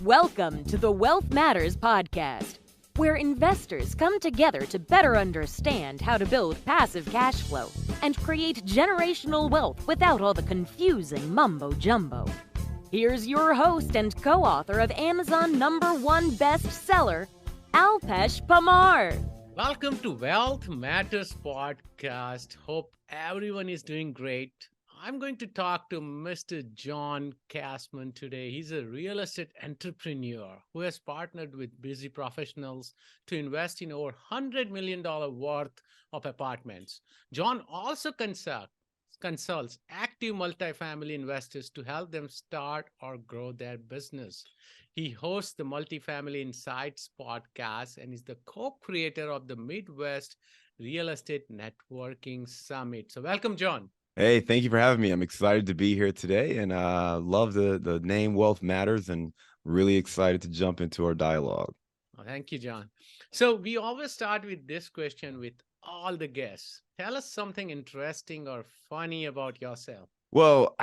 Welcome to the Wealth Matters podcast, where investors come together to better understand how to build passive cash flow and create generational wealth without all the confusing mumbo-jumbo. Here's your host and co-author of Amazon #1 bestseller, Alpesh Pamar. Welcome to Wealth Matters podcast. Hope everyone is doing great. I'm going to talk to Mr. John Casmon today. He's a real estate entrepreneur who has partnered with busy professionals to invest in over $100 million worth of apartments. John also consults active multifamily investors to help them start or grow their business. He hosts the Multifamily Insights podcast and is the co-creator of the Midwest Real Estate Networking Summit. So welcome, John. Hey, thank you for having me. I'm excited to be here today and love the name Wealth Matters and really excited to jump into our dialogue. Oh, thank you, John. So we always start with this question with all the guests. Tell us something interesting or funny about yourself. Well,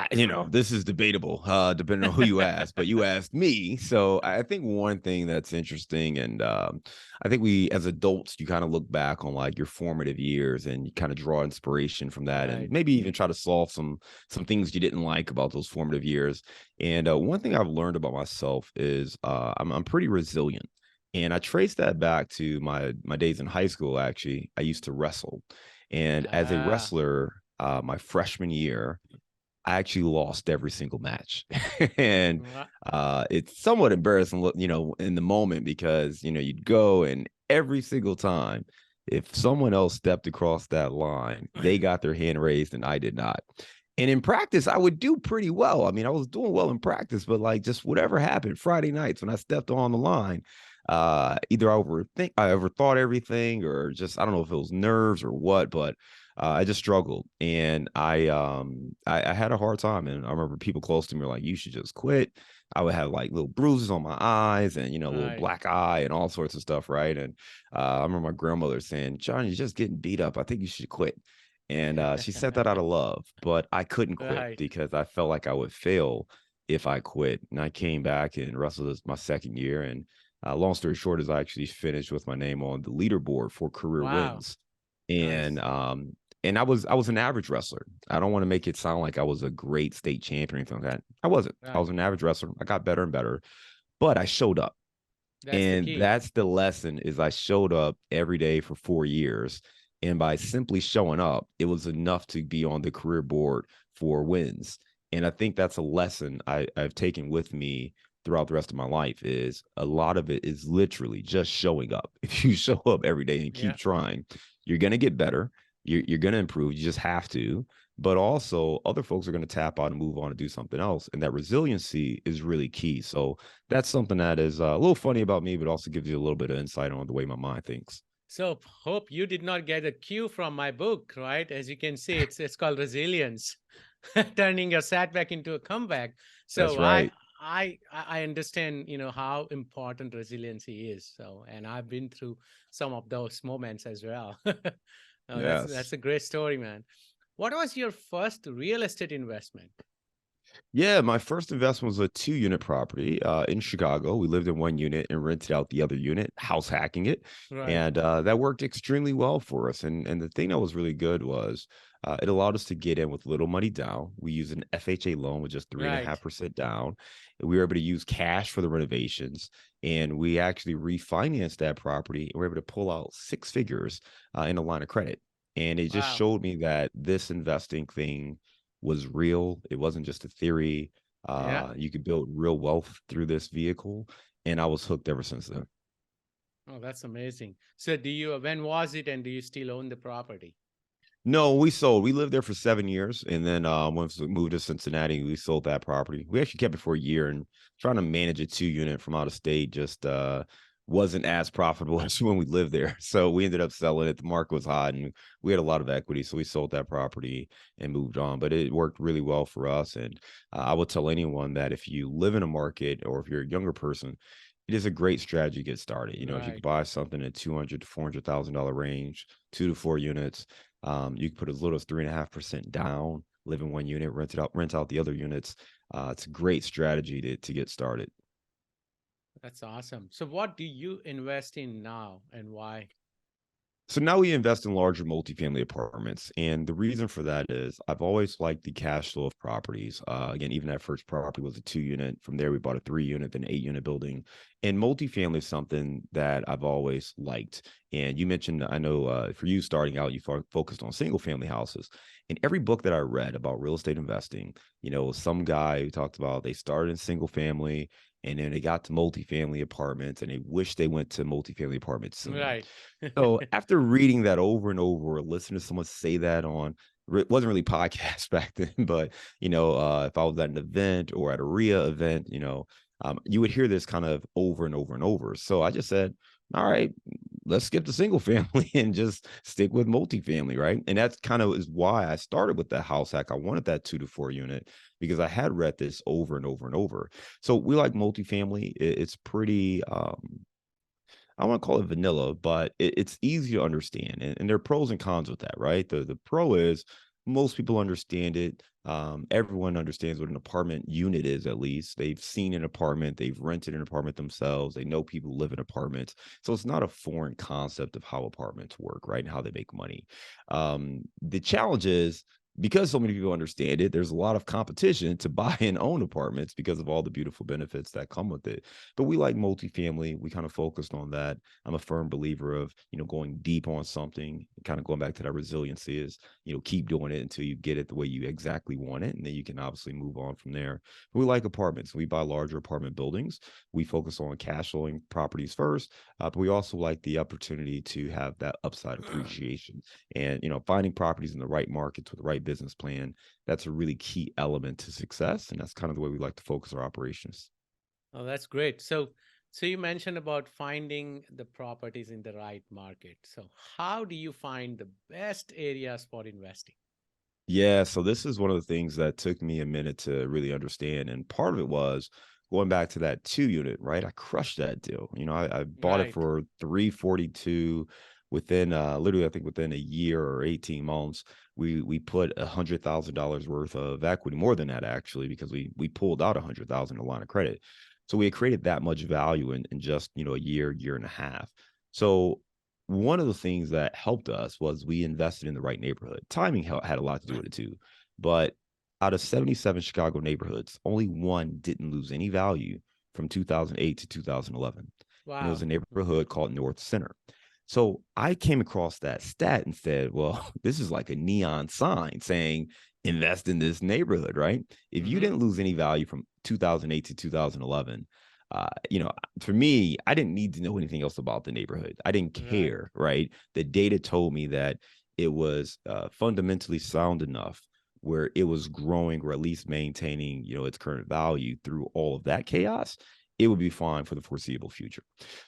this is debatable, depending on who you ask, but you asked me. So I think one thing that's interesting, and I think we, as adults, you kind of look back on like your formative years and you kind of draw inspiration from that, Right. and maybe even try to solve some things you didn't like about those formative years. And one thing I've learned about myself is I'm pretty resilient. And I trace that back to my days in high school. Actually, I used to wrestle. And as a wrestler, my freshman year, I actually lost every single match. And it's somewhat embarrassing, in the moment because, you'd go and every single time, if someone else stepped across that line, they got their hand raised and I did not. And in practice, I would do pretty well. I mean, I was doing well in practice, but like just whatever happened Friday nights when I stepped on the line, either I overthought everything or just, I don't know if it was nerves or what, but I just struggled, and I had a hard time. And I remember people close to me were like, "You should just quit." I would have like little bruises on my eyes and, a little black eye and all sorts of stuff. Right. And I remember my grandmother saying, "John, you're just getting beat up. I think you should quit." And she said that out of love, but I couldn't quit because I felt like I would fail if I quit. And I came back and wrestled my second year. And long story short is I actually finished with my name on the leaderboard for career wins. And Nice. And I was an average wrestler. I don't want to make it sound like I was a great state champion or anything like that. I wasn't. I was an average wrestler. I got better and better, but I showed up. That's That's the lesson is I showed up every day for 4 years. And by simply showing up, it was enough to be on the career board for wins. And I think that's a lesson I've taken with me throughout the rest of my life is a lot of it is literally just showing up. If you show up every day and keep trying, you're going to get better. You're going to improve. You just have to. But also other folks are going to tap out and move on and do something else. And that resiliency is really key. So that's something that is a little funny about me, but also gives you a little bit of insight on the way my mind thinks. So hope you did not get a cue from my book, right? As you can see, it's called Resilience, turning your setback into a comeback. So That's right. I understand, how important resiliency is. So, and I've been through some of those moments as well. Oh, Yes. that's a great story, man. What was your first real estate investment? Yeah, my first investment was a 2-unit property in Chicago. We lived in one unit and rented out the other unit, house hacking it. Right. And that worked extremely well for us. And the thing that was really good was it allowed us to get in with little money down. We used an FHA loan with just 3.5% down. And we were able to use cash for the renovations. And we actually refinanced that property and we were able to pull out 6 figures in a line of credit. And it just showed me that this investing thing was real. It wasn't just a theory. You could build real wealth through this vehicle. And I was hooked ever since then. Oh, that's amazing. So when was it and do you still own the property? No, we sold. We lived there for 7 years. And then once we moved to Cincinnati, we sold that property. We actually kept it for a year, and trying to manage a 2-unit from out of state just wasn't as profitable as when we lived there. So we ended up selling it. The market was hot and we had a lot of equity. So we sold that property and moved on, but it worked really well for us. And I would tell anyone that if you live in a market or if you're a younger person, it is a great strategy to get started. If you could buy something at $200,000 to $400,000 range, 2 to 4 units, you can put as little as 3.5% down, live in one unit, rent out the other units. It's a great strategy to get started. That's awesome. So what do you invest in now and why? So now we invest in larger multifamily apartments. And the reason for that is I've always liked the cash flow of properties. Again, even that first property was a 2 unit. From there, we bought a 3 unit, then 8 unit building. And multifamily is something that I've always liked. And you mentioned, I know for you starting out, you focused on single family houses. In every book that I read about real estate investing, some guy who talked about they started in single family and then they got to multifamily apartments and they wish they went to multifamily apartments sooner. Right. So after reading that over and over, or listening to someone say that on, it wasn't really podcasts back then, but if I was at an event or at a RIA event, you would hear this kind of over and over and over. So I just said, all right, let's skip the single family and just stick with multifamily, right? And that's kind of is why I started with that house hack. I wanted that 2 to 4 unit because I had read this over and over and over. So we like multifamily. It's pretty I want to call it vanilla, but it's easy to understand. And there are pros and cons with that, right? The pro is most people understand it. Everyone understands what an apartment unit is, at least. They've seen an apartment, they've rented an apartment themselves, they know people who live in apartments. So it's not a foreign concept of how apartments work, right? And how they make money. The challenge is because so many people understand it, there's a lot of competition to buy and own apartments because of all the beautiful benefits that come with it. But we like multifamily. We kind of focused on that. I'm a firm believer of, going deep on something, kind of going back to that resiliency is, keep doing it until you get it the way you exactly want it. And then you can obviously move on from there. But we like apartments. We buy larger apartment buildings. We focus on cash flowing properties first, but we also like the opportunity to have that upside appreciation. And, finding properties in the right markets with the right business plan, that's a really key element to success. And that's kind of the way we like to focus our operations. Oh, that's great. So you mentioned about finding the properties in the right market. So how do you find the best areas for investing? Yeah, so this is one of the things that took me a minute to really understand. And part of it was going back to that 2 unit, right? I crushed that deal. I bought it Right. for 342 within literally, I think within a year or 18 months. We put $100,000 worth of equity, more than that actually, because we pulled out 100,000 in line of credit. So we had created that much value in just a year and a half. So one of the things that helped us was we invested in the right neighborhood. Timing had a lot to do with it too. But out of 77 Chicago neighborhoods, only one didn't lose any value from 2008 to 2011. And it was a Wow. neighborhood called North Center. So I came across that stat and said, well, this is like a neon sign saying invest in this neighborhood, right? If you Mm-hmm. didn't lose any value from 2008 to 2011, uh, you know, for me, I didn't need to know anything else about the neighborhood. I didn't Right. care, right? The data told me that it was fundamentally sound enough where it was growing or at least maintaining, its current value through all of that chaos. It would be fine for the foreseeable future.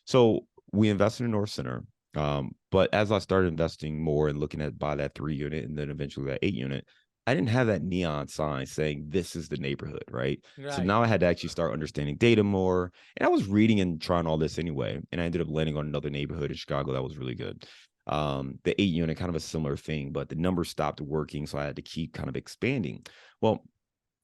So we invested in North Center. But as I started investing more and looking at buy that 3 unit and then eventually that 8 unit, I didn't have that neon sign saying this is the neighborhood, right? So Right. now I had to actually start understanding data more. And I was reading and trying all this anyway. And I ended up landing on another neighborhood in Chicago that was really good. The 8 unit, kind of a similar thing, but the numbers stopped working. So I had to keep kind of expanding. Well,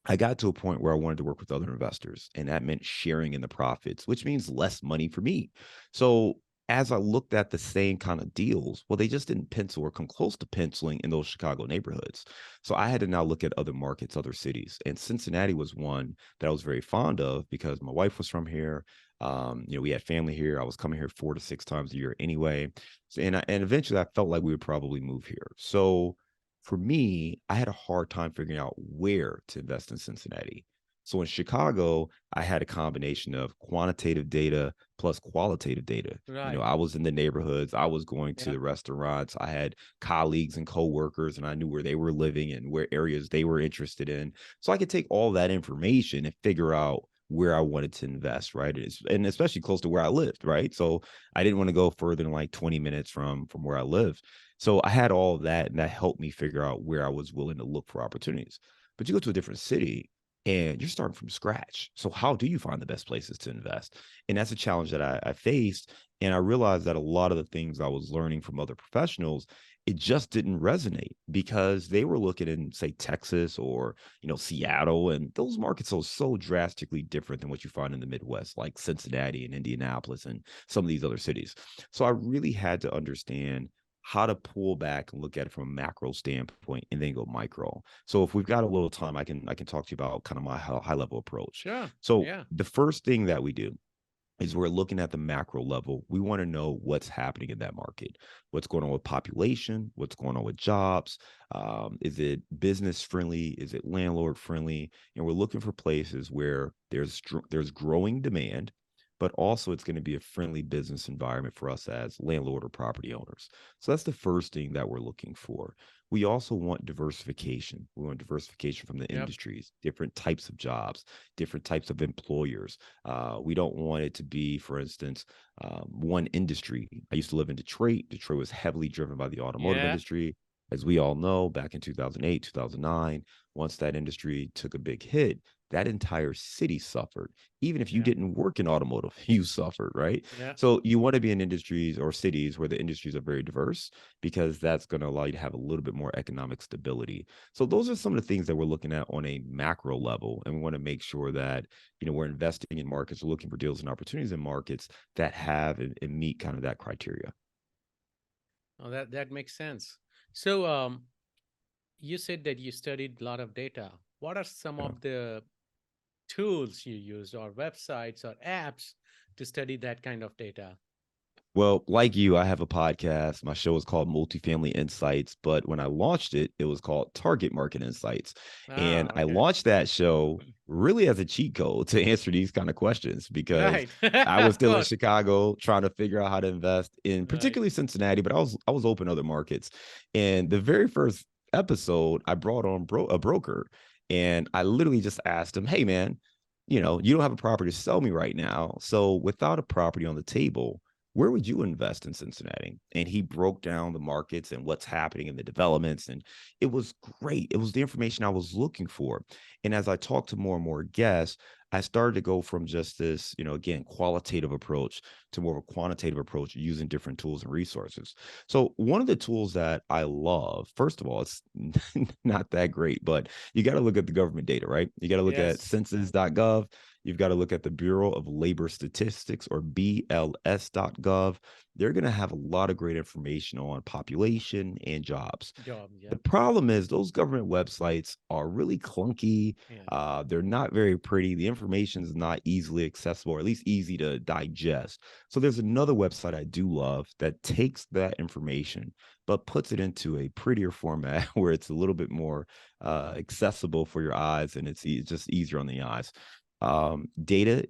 I got to a point where I wanted to work with other investors, and that meant sharing in the profits, which means less money for me. So as I looked at the same kind of deals, well, they just didn't pencil or come close to penciling in those Chicago neighborhoods. So I had to now look at other markets, other cities. And Cincinnati was one that I was very fond of because my wife was from here. We had family here. I was coming here 4 to 6 times a year anyway. And eventually I felt like we would probably move here. So for me, I had a hard time figuring out where to invest in Cincinnati. So in Chicago, I had a combination of quantitative data plus qualitative data. Right. I was in the neighborhoods, I was going to Yeah. the restaurants, I had colleagues and coworkers, and I knew where they were living and where areas they were interested in. So I could take all that information and figure out where I wanted to invest, right? And especially close to where I lived, right? So I didn't want to go further than like 20 minutes from where I lived. So I had all of that, and that helped me figure out where I was willing to look for opportunities. But you go to a different city and you're starting from scratch. So how do you find the best places to invest? And that's a challenge that I faced. And I realized that a lot of the things I was learning from other professionals, it just didn't resonate because they were looking in, say, Texas or, Seattle, and those markets are so drastically different than what you find in the Midwest, like Cincinnati and Indianapolis and some of these other cities. So I really had to understand how to pull back and look at it from a macro standpoint and then go micro. So if we've got a little time, I can talk to you about kind of my high level approach. Sure. So Yeah. the first thing that we do is we're looking at the macro level. We want to know what's happening in that market, what's going on with population, what's going on with jobs. Is it business friendly? Is it landlord friendly? And we're looking for places where there's growing demand, but also it's going to be a friendly business environment for us as landlord or property owners. So that's the first thing that we're looking for. We also want diversification. We want diversification from the Yep. industries, different types of jobs, different types of employers. We don't want it to be, for instance, one industry. I used to live in Detroit. Detroit was heavily driven by the automotive Yeah. industry. As we all know, back in 2008, 2009, once that industry took a big hit, that entire city suffered. Even if you Yeah. didn't work in automotive, you suffered, right? Yeah. So you want to be in industries or cities where the industries are very diverse because that's going to allow you to have a little bit more economic stability. So those are some of the things that we're looking at on a macro level, and we want to make sure that we're investing in markets, we're looking for deals and opportunities in markets that have and meet kind of that criteria. Oh, that makes sense. So, you said that you studied a lot of data. What are some Yeah. of the tools you use, or websites or apps to study that kind of data? Well, like you, I have a podcast. My show is called Multifamily Insights, but when I launched it, it was called Target Market Insights. And Ah, I okay. launched that show really as a cheat code to answer these kind of questions because Right. I was Of still in course. Chicago trying to figure out how to invest in Right. particularly Cincinnati, but I was open to other markets. And the very first episode, I brought on a broker, and I literally just asked him, "Hey, man, you don't have a property to sell me right now. So without a property on the table, where would you invest in Cincinnati?" And he broke down the markets and what's happening in the developments. And it was great. It was the information I was looking for. And as I talked to more and more guests, I started to go from just this, again, qualitative approach to more of a quantitative approach using different tools and resources. So one of the tools that I love, first of all, it's not that great, but you got to look at the government data, right? You got to look at Yes. census.gov. You've got to look at the Bureau of Labor Statistics, or BLS.gov. They're going to have a lot of great information on population and jobs. Job. The Yeah. problem is those government websites are really clunky. Yeah. They're not very pretty. The information is not easily accessible, or at least easy to digest. So there's another website I do love that takes that information but puts it into a prettier format where it's a little bit more accessible for your eyes, and it's just easier on the eyes. Datausa.io.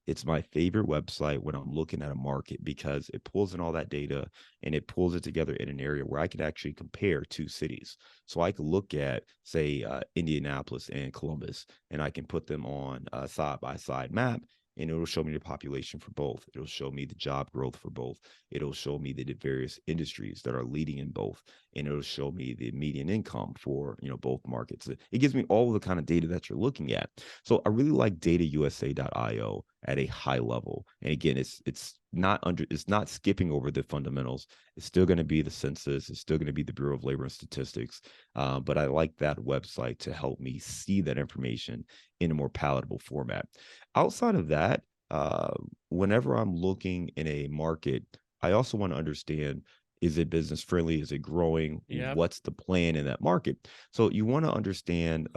It's my favorite website when I'm looking at a market because it pulls in all that data and it pulls it together in an area where I can actually compare two cities. So I can look at, say, Indianapolis and Columbus, and I can put them on a side by side map, and it'll show me the population for both. It'll show me the job growth for both. It'll show me the various industries that are leading in both, and it'll show me the median income for both markets. It gives me all of the kind of data that you're looking at. So I really like datausa.io at a high level. And again, it's not skipping over the fundamentals. It's still going to be the census. It's still going to be the Bureau of Labor and Statistics. But I like that website to help me see that information in a more palatable format. Outside of that, whenever I'm looking in a market, I also want to understand, is it business friendly? Is it growing? Yep. What's the plan in that market? So you want to understand,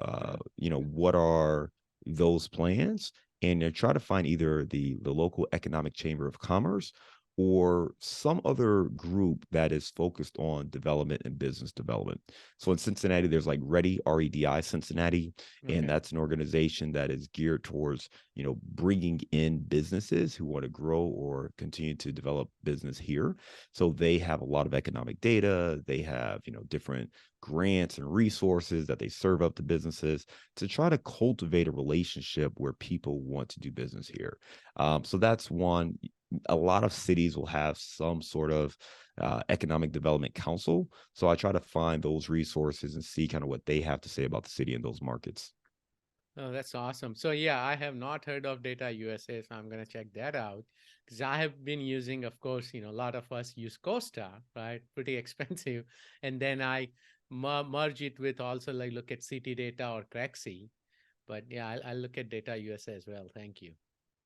what are those plans, and try to find either the local economic chamber of commerce or some other group that is focused on development and business development. So in Cincinnati, there's like REDI Cincinnati, and Okay. that's an organization that is geared towards, bringing in businesses who want to grow or continue to develop business here. So they have a lot of economic data. They have, different grants and resources that they serve up to businesses to try to cultivate a relationship where people want to do business here. So that's one. A lot of cities will have some sort of economic development council. So I try to find those resources and see kind of what they have to say about the city and those markets. Oh, that's awesome. So yeah, I have not heard of Data USA, so I'm gonna check that out because I have been using, of course, a lot of us use Costa, right? Pretty expensive, and then I merge it with also like look at City Data or Crexi. But yeah, I'll look at Data USA as well. Thank you.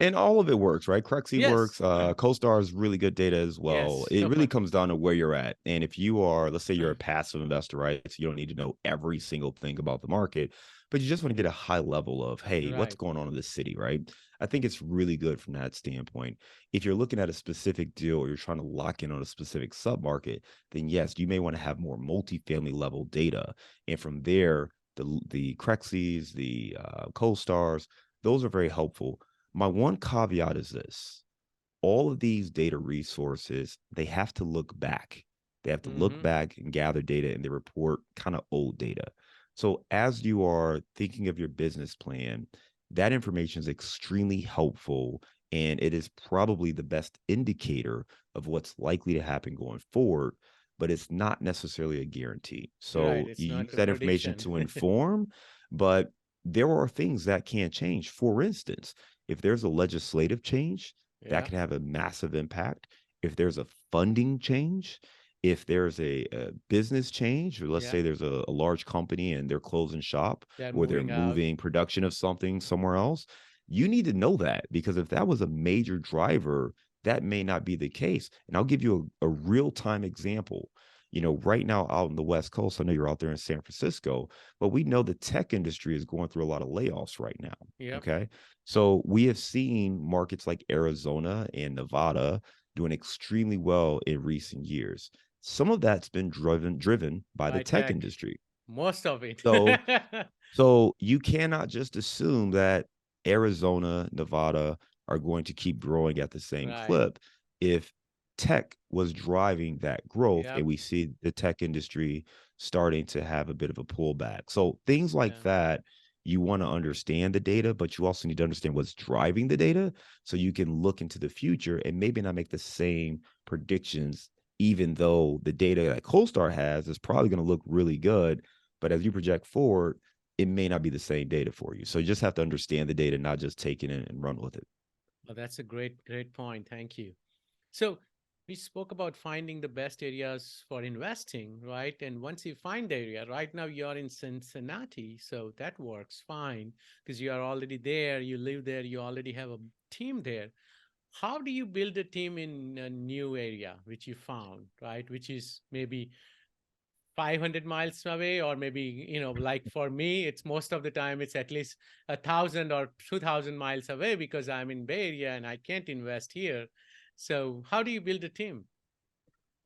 And all of it works, right? Crexi Yes, works. CoStar is really good data as well. yes, It so really much. comes down to where you're at. And if you are, let's say you're a passive investor, right? So you don't need to know every single thing about the market, but you just want to get a high level of, hey, what's Right. going on in this city, right? I think it's really good from that standpoint. If you're looking at a specific deal or you're trying to lock in on a specific submarket, then yes, you may want to have more multifamily level data. And from there, the Crexis, the CoStars, those are very helpful. My one caveat is this: all of these data resources, they have to look back. They have to look Mm-hmm. back and gather data and they report kind of old data. So as you are thinking of your business plan, that information is extremely helpful and it is probably the best indicator of what's likely to happen going forward, but it's not necessarily a guarantee. Right. So It's you not use a that information prediction. to inform, but there are things that can't change. For instance, if there's a legislative change, that Yeah. can have a massive impact. If there's a funding change, if there's a business change, or let's Yeah. say there's a large company and they're closing shop They're or they're moving out. moving production of something somewhere else, you need to know that because if that was a major driver, that may not be the case. And I'll give you a real time example. Right now out in the West Coast, I know you're out there in San Francisco, but we know the tech industry is going through a lot of layoffs right now. Yep. Okay. So we have seen markets like Arizona and Nevada doing extremely well in recent years. Some of that's been driven by the By tech tech. industry. Most of it. So so you cannot just assume that Arizona, Nevada are going to keep growing at the same Right. clip if tech was driving that growth Yep. and we see the tech industry starting to have a bit of a pullback. So things like Yeah. that, you want to understand the data, but you also need to understand what's driving the data so you can look into the future and maybe not make the same predictions, even though the data that CoStar has is probably going to look really good. But as you project forward, it may not be the same data for you. So you just have to understand the data, not just take it in and run with it. Oh, that's a great point. Thank you. So we spoke about finding the best areas for investing, right? And once you find the area, right now you're in Cincinnati, so that works fine because you are already there, you live there, you already have a team there. How do you build a team in a new area which you found, right? Which is maybe 500 miles away, or maybe, like for me, it's most of the time it's at least 1,000 or 2,000 miles away because I'm in Bay Area and I can't invest here. So how do you build a team?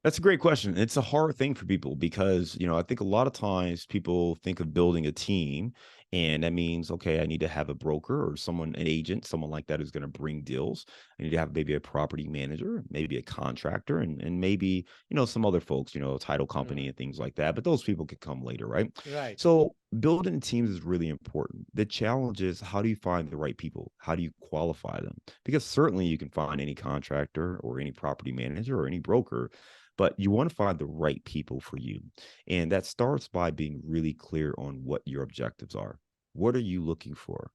That's a great question. It's a hard thing for people because, I think a lot of times people think of building a team and that means, okay, I need to have a broker or someone, an agent, someone like that who's going to bring deals. I need to have maybe a property manager, maybe a contractor, and maybe, some other folks, a title company Right. and things like that. But those people could come later, right? Right. So building teams is really important. The challenge is how do you find the right people? How do you qualify them? Because certainly you can find any contractor or any property manager or any broker, but you want to find the right people for you. And that starts by being really clear on what your objectives are. What are you looking for?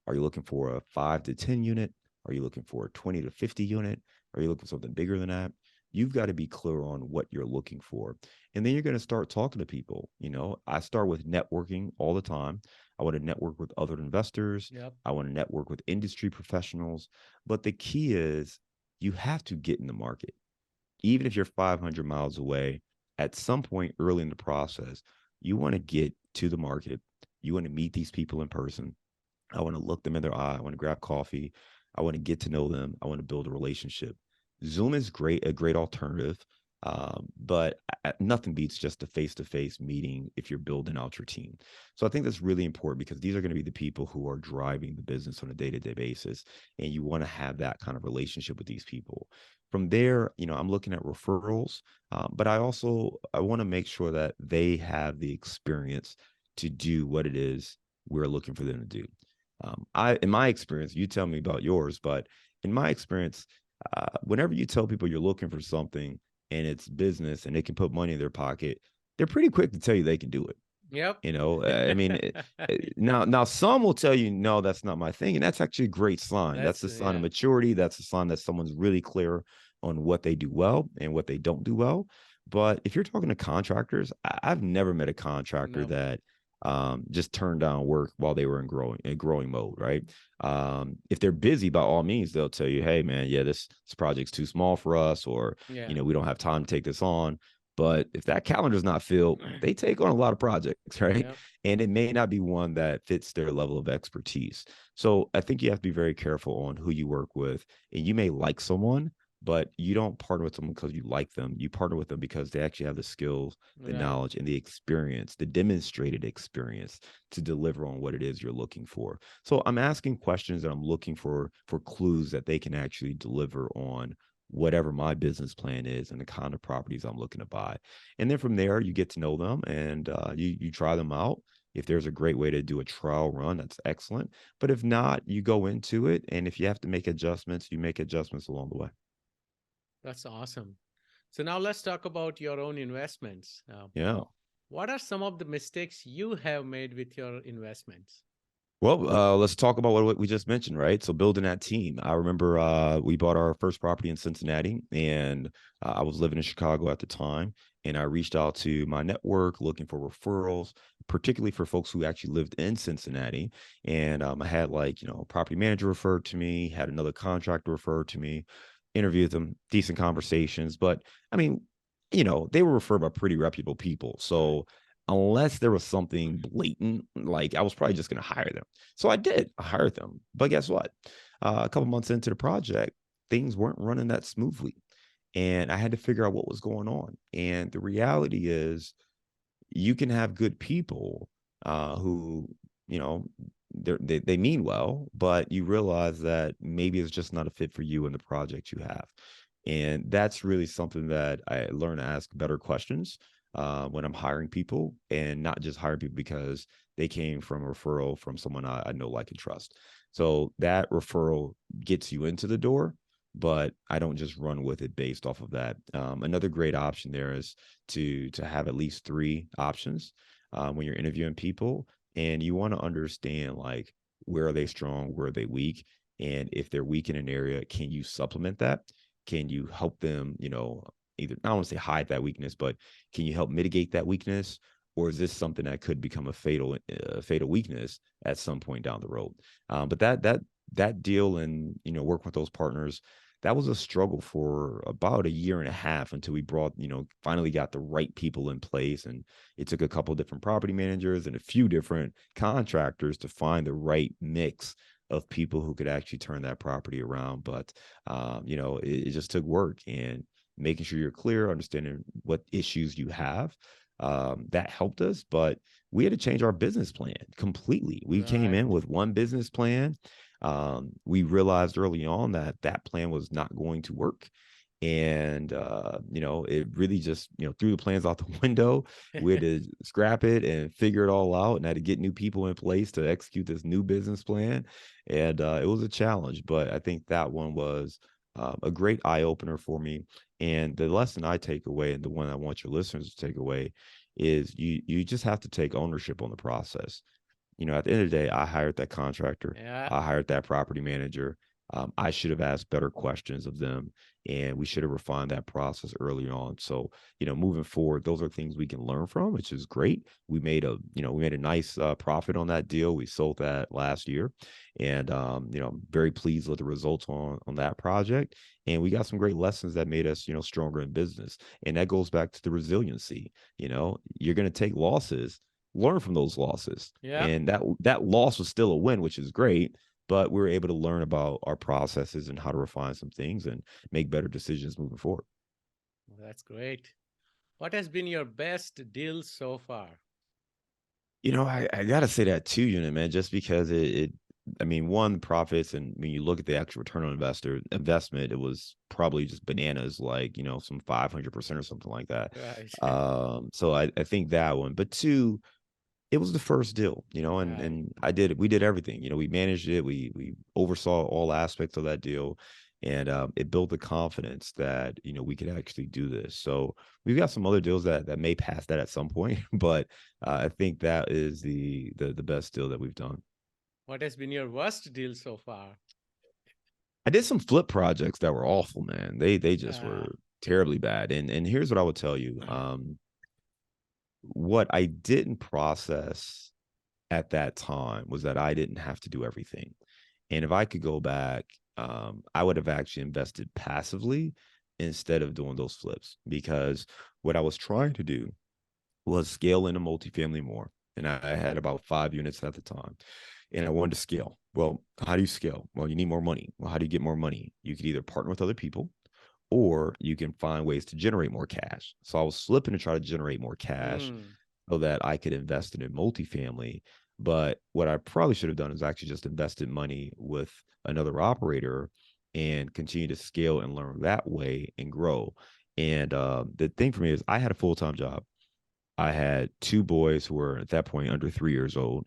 Are you looking for a 5 to 10 unit? Are you looking for a 20 to 50 unit? Are you looking for something bigger than that? You've got to be clear on what you're looking for. And then you're going to start talking to people. I start with networking all the time. I want to network with other investors. Yep. I want to network with industry professionals. But the key is you have to get in the market even if you're 500 miles away, at some point early in the process, you want to get to the market. You want to meet these people in person. I want to look them in their eye. I want to grab coffee. I want to get to know them. I want to build a relationship. Zoom is great, a great alternative, but nothing beats just a face-to-face meeting if you're building out your team. So I think that's really important because these are going to be the people who are driving the business on a day-to-day basis, and you want to have that kind of relationship with these people. From there, I'm looking at referrals, but I want to make sure that they have the experience to do what it is we're looking for them to do. In my experience, you tell me about yours, but in my experience, whenever you tell people you're looking for something and it's business and they can put money in their pocket, they're pretty quick to tell you they can do it. Yep. I mean, now some will tell you, no, that's not my thing. And that's actually a great sign. That's a sign of Yeah. maturity. That's a sign that someone's really clear on what they do well and what they don't do well. But if you're talking to contractors, I've never met a contractor No. that just turned down work while they were in growing mode, right? If they're busy, by all means, they'll tell you, hey, man, yeah, this project's too small for us, or, Yeah. we don't have time to take this on. But if that calendar's not filled, they take on a lot of projects, right? Yep. And it may not be one that fits their level of expertise. So I think you have to be very careful on who you work with. And you may like someone, but you don't partner with someone because you like them. You partner with them because they actually have the skills, the Right. knowledge, and the experience, the demonstrated experience to deliver on what it is you're looking for. So I'm asking questions and I'm looking for clues that they can actually deliver on whatever my business plan is and the kind of properties I'm looking to buy. And then from there, you get to know them and you try them out. If there's a great way to do a trial run, that's excellent. But if not, you go into it. And if you have to make adjustments, you make adjustments along the way. That's awesome. So now let's talk about your own investments. Yeah. What are some of the mistakes you have made with your investments? Well, let's talk about what we just mentioned, right? So building that team. I remember we bought our first property in Cincinnati, and I was living in Chicago at the time, and I reached out to my network looking for referrals, particularly for folks who actually lived in Cincinnati. And I had a property manager referred to me, had another contractor referred to me, interviewed them, decent conversations, but I mean, they were referred by pretty reputable people. Right. So unless there was something blatant, like I was probably just going to hire them. So I did. I hired them. But guess what? A couple months into the project, things weren't running that smoothly. And I had to figure out what was going on. And the reality is, you can have good people who, you know, they mean well, but you realize that maybe it's just not a fit for you and the project you have. And that's really something that I learn to ask better questions when I'm hiring people, and not just hiring people because they came from a referral from someone I know, like, and trust. So that referral gets you into the door, but I don't just run with it based off of that. Another great option there is to have at least three options when you're interviewing people, and you want to understand, like, where are they strong, where are they weak, and if they're weak in an area, can you supplement that? Can you help them, either, I don't want to say hide that weakness, but can you help mitigate that weakness? Or is this something that could become a fatal weakness at some point down the road? But that deal, and work with those partners, that was a struggle for about a year and a half until we finally got the right people in place. And it took a couple different property managers and a few different contractors to find the right mix of people who could actually turn that property around. But it just took work, and making sure you're clear, understanding what issues you have. That helped us, but we had to change our business plan completely. We came Right. in with one business plan. We realized early on that that plan was not going to work. And, it really just, threw the plans out the window. We had to scrap it and figure it all out, and had to get new people in place to execute this new business plan. And it was a challenge, but I think that one was a great eye opener for me. And the lesson I take away, and the one I want your listeners to take away, is you just have to take ownership on the process. At the end of the day, I hired that contractor. Yeah. I hired that property manager. I should have asked better questions of them, and we should have refined that process early on. So, moving forward, those are things we can learn from, which is great. We made a nice profit on that deal. We sold that last year, and I'm very pleased with the results on that project. And we got some great lessons that made us, stronger in business. And that goes back to the resiliency. You're going to take losses, learn from those losses. Yeah. And that loss was still a win, which is great. But we were able to learn about our processes and how to refine some things and make better decisions moving forward. That's great. What has been your best deal so far? I gotta say that too, man, just because I mean, one, profits, and when you look at the actual return on investment, it was probably just bananas, like, some 500% or something like that. Right. So I think that one, but two, it was the first deal, and Right. we did everything. We managed it. We oversaw all aspects of that deal. And it built the confidence that, we could actually do this. So we've got some other deals that may pass that at some point, but I think that is the best deal that we've done. What has been your worst deal so far? I did some flip projects that were awful, man. They just Uh, were terribly bad. And here's what I would tell you. What I didn't process at that time was that I didn't have to do everything. And if I could go back, I would have actually invested passively instead of doing those flips, because what I was trying to do was scale into multifamily more. And I had about 5 units at the time. And I wanted to scale. Well, how do you scale? Well, you need more money. Well, how do you get more money? You could either partner with other people, or you can find ways to generate more cash. So I was flipping to try to generate more cash mm, so that I could invest it in multifamily. But what I probably should have done is actually just invested money with another operator and continue to scale and learn that way and grow. And the thing for me is I had a full-time job. I had two boys who were at that point under 3 years old,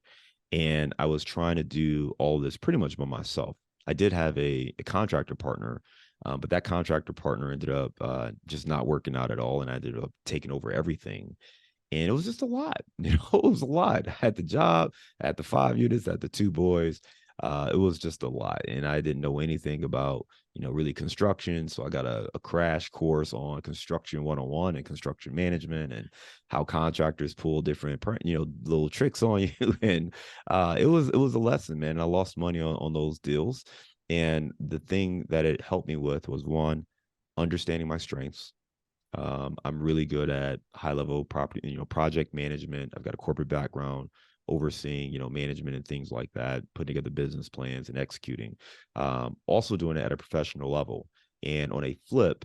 and I was trying to do all this pretty much by myself. I did have a contractor partner, but that contractor partner ended up just not working out at all, and I ended up taking over everything. And it was just a lot. It was a lot. I had the job, I had the 5 units, I had the two boys. It was just a lot. And I didn't know anything about, really construction. So I got a crash course on construction 101 and construction management and how contractors pull different, little tricks on you. And it was a lesson, man. I lost money on those deals. And the thing that it helped me with was, one, understanding my strengths. I'm really good at high level property, project management. I've got a corporate background, overseeing, management and things like that, putting together business plans and executing. Also doing it at a professional level. And on a flip,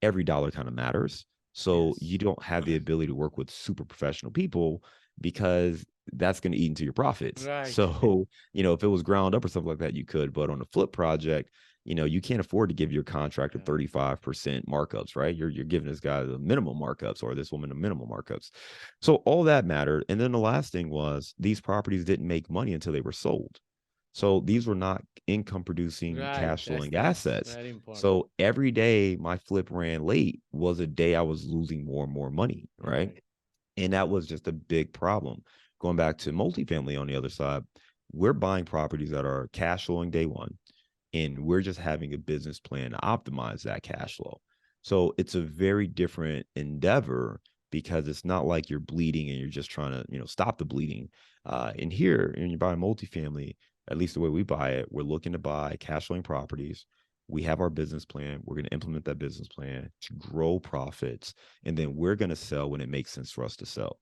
every dollar kind of matters. So yes. you don't have the ability to work with super professional people, because that's going to eat into your profits. Right. So, if it was ground up or something like that, you could. But on a flip project, you can't afford to give your contractor Yeah. 35% markups, right? You're giving this guy the minimum markups, or this woman the minimum markups. So all that mattered. And then the last thing was, these properties didn't make money until they were sold. So these were not income producing, Right. cash flowing That's assets. very important. So every day my flip ran late was a day I was losing more and more money, right? Right. And that was just a big problem. Going back to multifamily on the other side, we're buying properties that are cash flowing day one, and we're just having a business plan to optimize that cash flow. So it's a very different endeavor, because it's not like you're bleeding and you're just trying to, stop the bleeding. And here, when you buy multifamily, at least the way we buy it, we're looking to buy cash flowing properties. We have our business plan. We're going to implement that business plan to grow profits, and then we're going to sell when it makes sense for us to sell.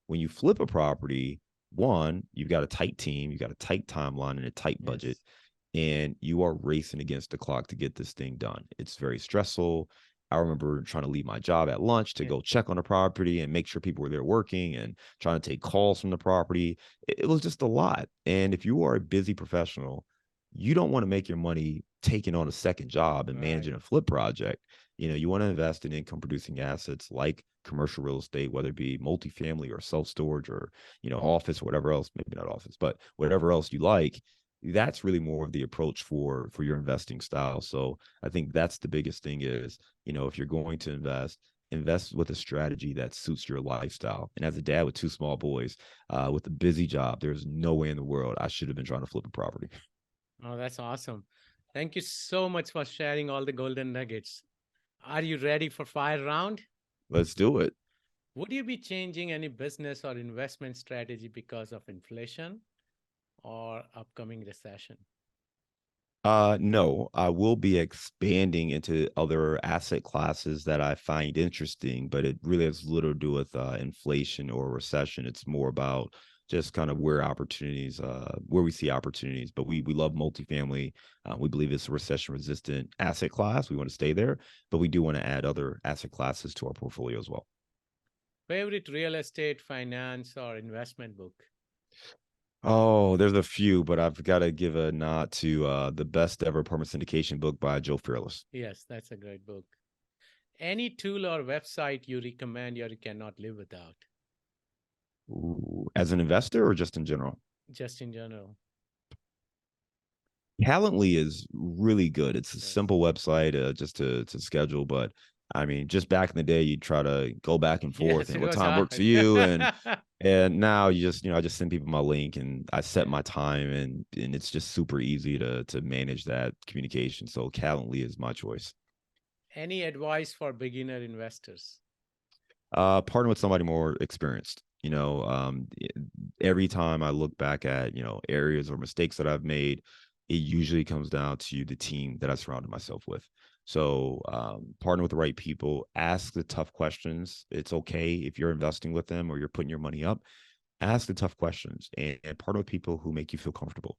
When you flip a property, one, you've got a tight team, you've got a tight timeline and a tight budget, Yes. and you are racing against the clock to get this thing done. It's very stressful. I remember trying to leave my job at lunch to Yes. go check on the property and make sure people were there working, and trying to take calls from the property. It was just a lot. And if you are a busy professional, you don't want to make your money taking on a second job and Right. managing a flip project. You want to invest in income producing assets like commercial real estate, whether it be multifamily or self storage, or, office, whatever else, maybe not office, but whatever else you like. That's really more of the approach for your investing style. So I think that's the biggest thing is, if you're going to invest with a strategy that suits your lifestyle. And as a dad with two small boys, with a busy job, there's no way in the world I should have been trying to flip a property. Oh, that's awesome. Thank you so much for sharing all the golden nuggets. Are you ready for fire round? Let's do it. Would you be changing any business or investment strategy because of inflation or upcoming recession? No, I will be expanding into other asset classes that I find interesting, but it really has little to do with inflation or recession. It's more about just kind of where we see opportunities. But we love multifamily. We believe it's a recession resistant asset class. We want to stay there, but we do want to add other asset classes to our portfolio as well. Favorite real estate, finance, or investment book? Oh, there's a few, but I've got to give a nod to the best ever apartment syndication book by Joe Fearless. Yes, that's a great book. Any tool or website you recommend or you cannot live without, Ooh, as an investor or just in general? just in general? Calendly is really good. It's a Yes. simple website just to schedule, but I mean, just back in the day, you'd try to go back and forth Yes, and it what was time works for hard. you, and now you just I just send people my link and I set my time, and it's just super easy to manage that communication. So Calendly is my choice. Any advice for beginner investors? Partner with somebody more experienced. Every time I look back at areas or mistakes that I've made, it usually comes down to the team that I surrounded myself with. So partner with the right people, ask the tough questions. It's okay if you're investing with them or you're putting your money up. Ask the tough questions and partner with people who make you feel comfortable.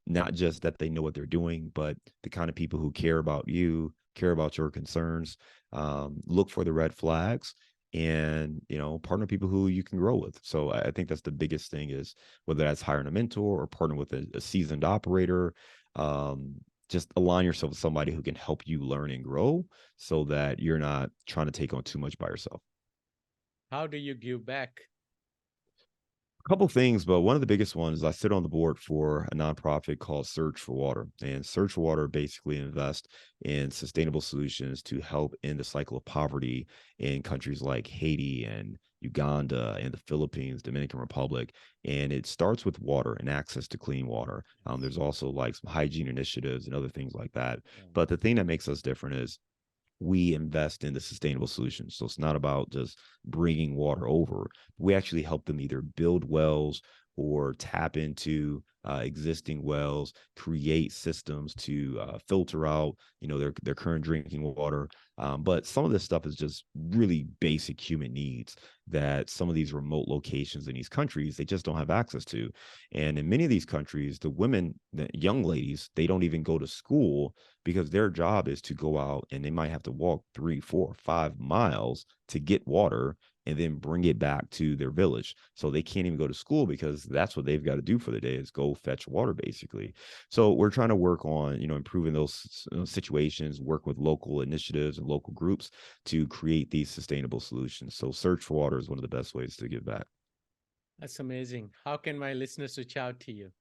Not just that they know what they're doing, but the kind of people who care about you, care about your concerns. Look for the red flags and partner with people who you can grow with. So I think that's the biggest thing, is whether that's hiring a mentor or partner with a seasoned operator. Just align yourself with somebody who can help you learn and grow so that you're not trying to take on too much by yourself. How do you give back? Couple things, but one of the biggest ones, I sit on the board for a nonprofit called Search for Water. And Search for Water basically invest in sustainable solutions to help end the cycle of poverty in countries like Haiti and Uganda and the Philippines, Dominican Republic. And it starts with water and access to clean water. There's also like some hygiene initiatives and other things like that. But the thing that makes us different is we invest in the sustainable solutions. So it's not about just bringing water over. We actually help them either build wells or tap into existing wells, create systems to filter out, their current drinking water. But some of this stuff is just really basic human needs that some of these remote locations in these countries, they just don't have access to. And in many of these countries, the women, the young ladies, they don't even go to school because their job is to go out and they might have to walk 3, 4, 5 miles to get water and then bring it back to their village. So they can't even go to school because that's what they've got to do for the day, is go fetch water, basically. So we're trying to work on, improving those situations, work with local initiatives and local groups to create these sustainable solutions. So Search for Water is one of the best ways to give back. That's amazing. How can my listeners reach out to you?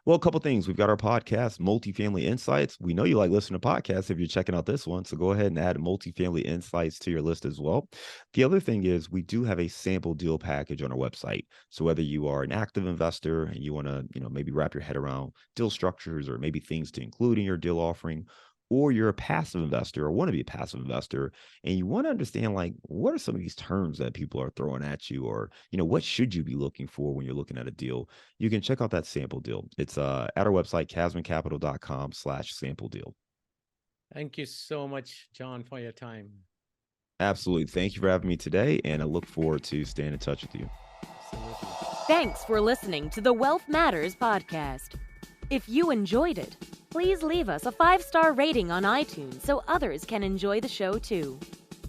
Well, a couple things. We've got our podcast, Multifamily Insights. We know you like listening to podcasts if you're checking out this one. So go ahead and add Multifamily Insights to your list as well. The other thing is we do have a sample deal package on our website. So whether you are an active investor and you want to, maybe wrap your head around deal structures or maybe things to include in your deal offering, or you're a passive investor or want to be a passive investor and you want to understand, like, what are some of these terms that people are throwing at you, or what should you be looking for when you're looking at a deal, you can check out that sample deal. It's at our website, casmoncapital.com/sample deal. Thank you so much, John, for your time. Absolutely. Thank you for having me today, and I look forward to staying in touch with you. Absolutely. Thanks for listening to the Wealth Matters podcast. If you enjoyed it, please leave us a 5-star rating on iTunes so others can enjoy the show too.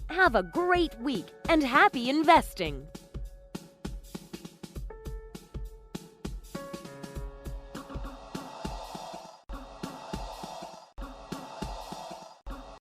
Have a great week and happy investing!